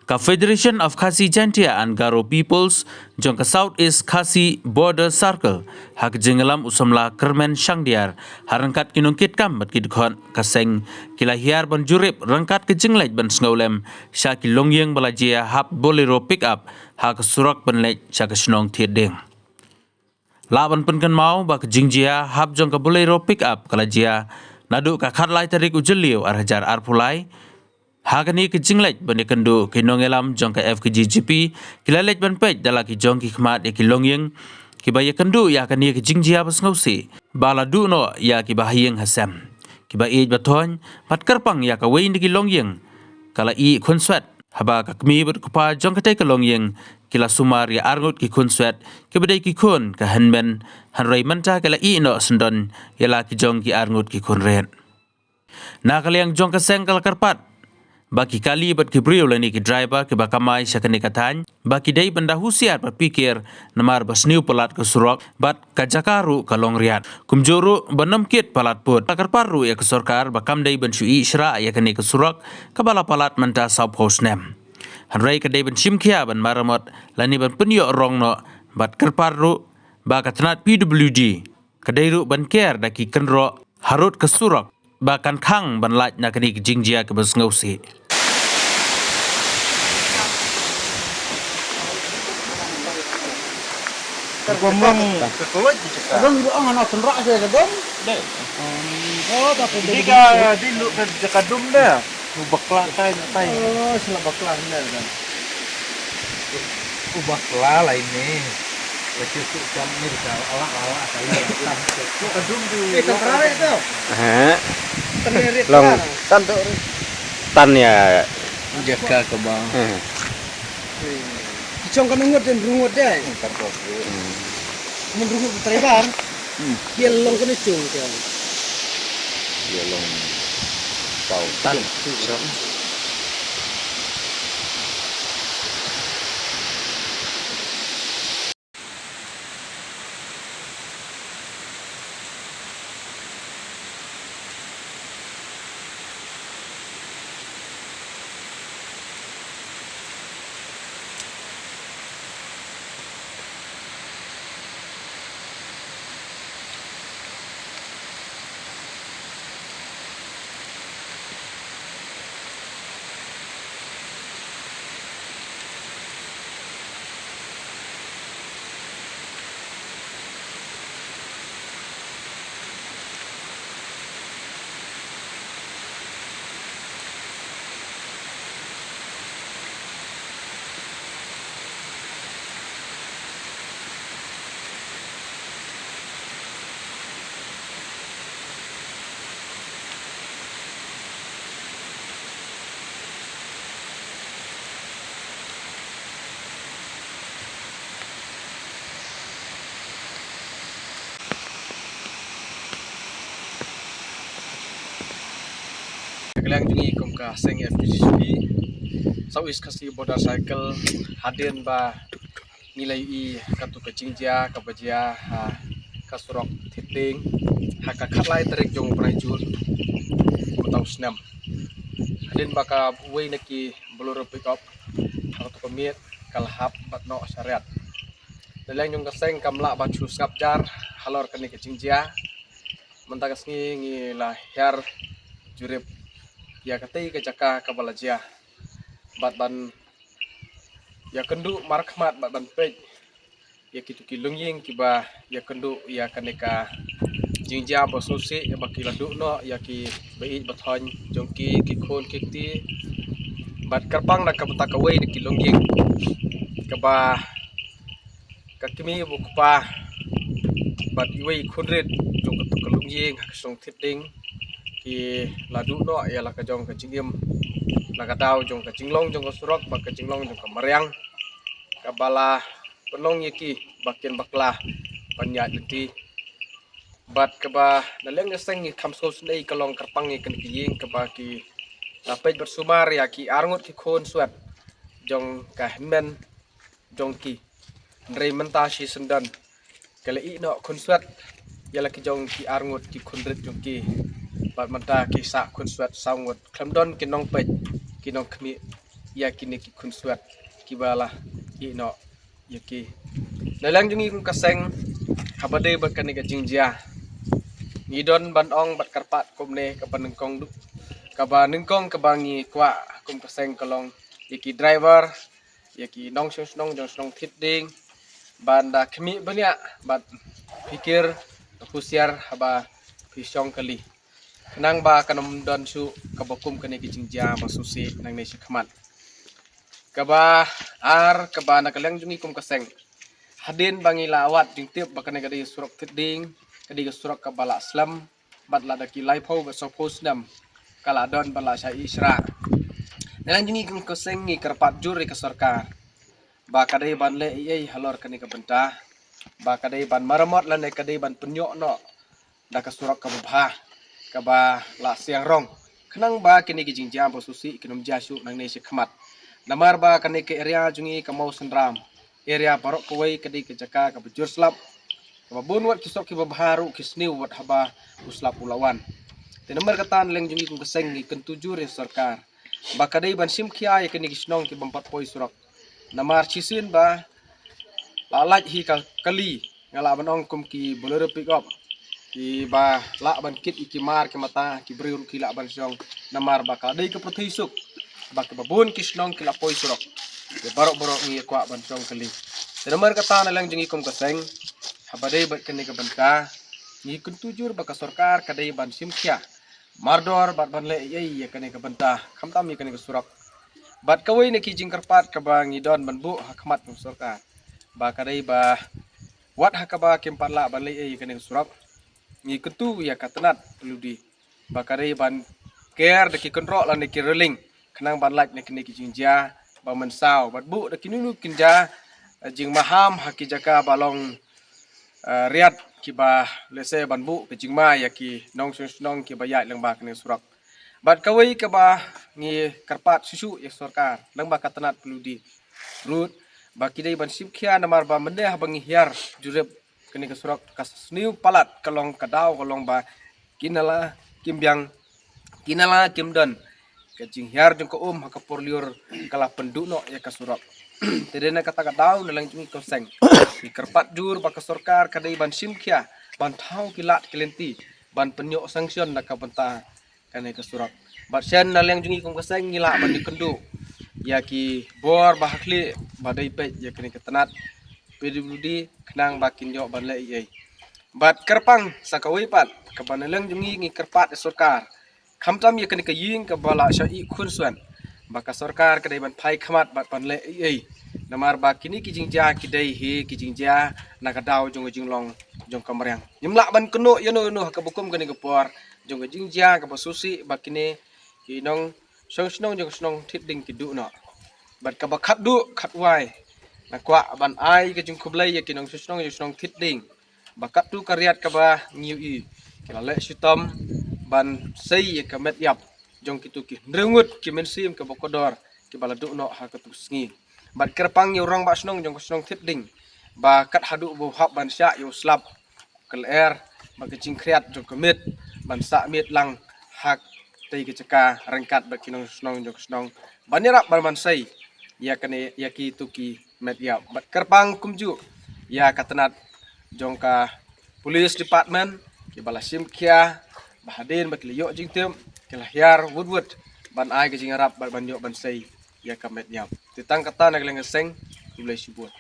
Ka Federation of Khasi Chantia and Garo Peoples jong ka Southeast Khasi Border Circle hak jengelam usamla Kermen Shangdiar harangkat kinungkit kam bat kidkhon kaseng kilahiar ban jurip rangkat ke jenglej ban sngaulem sha kilongyeng balajia hap bolero pick up hak surak ban lej sha ka snong thiedeng laban penkan mau ba ke jingjia hap jong ka bolero pick up kalajia nadu ka khatlai tarik ujeliu arhajar arpulai Hakani ke jinglej ban kendu ke nongelam jong ka FKGGP kilalej ban pej dalaki jong ki khmat e kilongyeng ki ba kendu ya kani ke jingjia bas ngausi bala du no ya ki bahiyeng hasam ki ba ej bathon pat karpang ya ka wein ki longyeng kala I khonswet haba ka kmi bat kupa jong ka te ka longyeng kila sumar ya arngut ki khonswet ki badai ki khon ka hanmen hanrai manta kala I no sendon ya la ki jong ki arngut ki khonren na kaliang jong ka sengkal karpat Baki kali bat kibriu lani ki driver ke bakamai syakani katan baki dai benda husiat bat pikir namar basniu pelat ke surok bat kajakaru kalong riat kumjuru banam kit palat put takar paru ya ke sorkar bakam dai ban sui isra ya kani ke surok kabala palat menta sub house nem hanrai ke dai ban simkhia ban maramot lani ban penyo rong no bat kerparu bakatnat PWD kadairu ban care daki kenro harut ke surok bahkan khang ban laj na kani ke jingjia ke bas ngausi Gomong kekoloj cakap. Gom doang anak senrak saya gom. Deh. Oh, tapi Jika di lu cakap dum dah. Lu bakla tai tai. Oh, selak bakla benar kan. Bakla lah ini. Lepas tu jam ni dah ala kali lah. Cakap dum tu. Itu kerawet tu. Tenerit Long kan. tan ya. Jaga ke bang. Kicong kan ngut dan rungut deh. Mun rungut terlebar. Dia long kan itu kan. Dia long kau tan. Kalian jungi kum ka seng FPGP Southeast Khasi Border Cycle hadir ba nilai I katu ke jingjia ka bajia kasurok thiting haka khatlai tarik jong prajur kutau snam hadir ba ka wei naki bolero pick up hak tu pemit kalhap batno syariat dalang jong ka seng kamla ba chu skapjar halor kani ke jingjia mentakas ngi lahir jurip ya katai ke jaka kabalajia bat ban ya kendu markhmat bat ban pej ya kitu kilungying kiba ya kendu ya kaneka jingjia bosusi ya baki ladu no ya ki bei bathon jongki ki khon kiti bat karpang na kabata kawai ni kilungying kaba kakimi bukpa bat iwei khunret jong kalungying song thiding ki ladu no ya la ka jong ka jingim la ka daw jong ka jinglong jong ka surok ba ka jinglong jong ka maryang ka bala penong yeki bakin bakla panya jeti bat ka ba naleng seng ni khamsko snei kalong karpang ni kan ki ka ba ki lapej bersumar ya ki arngut ki khon swat jong ka men jong ki ndrei menta shi sendan kale I no khon swat ya la ki jong ki arngut ki khonret jong ki bat manta ki sa kun swat sangut klamdon kinong pej kinong khmi ya kini ki kun suat ki bala i no ya ki nalang jungi kum kaseng habade bat kani ka jingjia ngidon ban ong bat karpat kumne ka panengkong du ka ba nengkong ka bangi kwa kum kaseng kalong yaki driver yaki nong snong jong snong thit ding banda khmi banya bat pikir husiar haba pisong kali nang ba kanom don su kabokum kani kijingja masusi nang nei khmat kaba kaba nakalang jungi kum kaseng hadin bangi lawat jing tiap bakane kadi surok tiding kadi surok kabala slam bat la daki laipo ba sopos nam kala don bala sya isra nalang jungi kum kaseng ngi karpat juri ka sarkar ba kadai ban le ei halor kani ka benta ba kadai ban maramot lan kadai ban penyok no da ka surok ka bah ka ba la siang rong khnang ba kini ki jingjam bo susi kinum jasu nang nei se khmat namar ba kani ke area jungi ka mau sendram area parok kowai kadi ke jaka ka bujur slap ka bun wat kisok ki baharu kisniu wat haba uslap ulawan te namar katan leng jungi kum keseng ni kentujur ya sarkar ba kadai ban sim khia ya kini kisnong ki bampat poi surok namar chisin ba lalaj hi ka kali ngala banong kum ki bolero pick up ki ba la ban kit ki mar ki mata ki brir ki la ban song namar ba ka dei ka prathisuk ba ka babun kisnong ki la poi surok ke barok ni kwa ban song kali namar kata na lang jingi kum kaseng habadei ba kani ka banta ni kun tujur ba ka sarkar ka dei ban sim khia mardor bat ban le ei ya kani ka banta khamtam mi kani ka surok bat kawai ne ki jingkarpat ka ba ngidon banbu hakmat ng sarkar ba kadai ba wat hakaba kempatla ban le ei kani surap ngi ketu ya katanat ludi ba kadai ban ker de ki kontrol lan de ki reling khnang ban laj ne kini ki jingja ba mensau bat bu de kinunu kinja jing maham haki jaka balong riat ki ba lese banbu ke jingma ya ki nong snong ki ba ya lang ba kani surap bat kawai ka ba ngi karpat susu ya sarkar lang ba katanat peludi rut ba kidai ban simkhia namar ba mende ha bangi hiar jurep kini ka surak kasniu palat kalong kadau kalong ba kinala kimbyang kinala kimdon ka jing hiar jong ko ha ka porliur kala pendukno ya ka surak tedena kata kadau nalang jungi koseng ni karpat jur ba ka sarkar kadai ban simkhia ban thau kilat kelenti ban penyok sanction na ka banta kani ka surak bat sen nalang jungi kum kaseng ngila ban dikendu ya ki bor bahakli badai pe ya kini ketanat pdbd khnang bakin jo ban le ei bat kerpang sakawi pat ka banaleng jungi ngi kerpat sarkar khamtam ya kini ka ying ka bala sya i khun suan baka sarkar ka dai ban phai khmat bat ban le ei namar ba kini ki jingja ki dai he ki jingja na ka daw jong jinglong jong kamrang nyimla ban keno yano no ka bukum kani ka por jong jingja ka basusi bakini ki nong snong jong snong thit ding ki du no bat ka bakhat du khat wai na kwa ban ai ka jung khublai ya kinong snong jong snong thit ding bakat tu karyat ka ba ngiu i kila le sitam ban sei ya ka met yap jong kitu ki nrengut ki mensim ka bokodor ki bala du no ha ka tu sngi bat kerpang yu rong ba snong jong snong thit ding ba kat hadu bu hap ban sya yu slap kal er ba ka jing khriat jong ka met ban sa met lang hak tei ke caka rangkat baki nong snong banirap ban sai ya kane ya ki tuki met ya bat kerpang kumju ya katanat jongka police department ki bala simkhia bahadin bat liyo jingtem ki lahyar wood ban ai ke jingarap ban yo ban sai ya kamet ya titang kata nagleng seng iblai sibut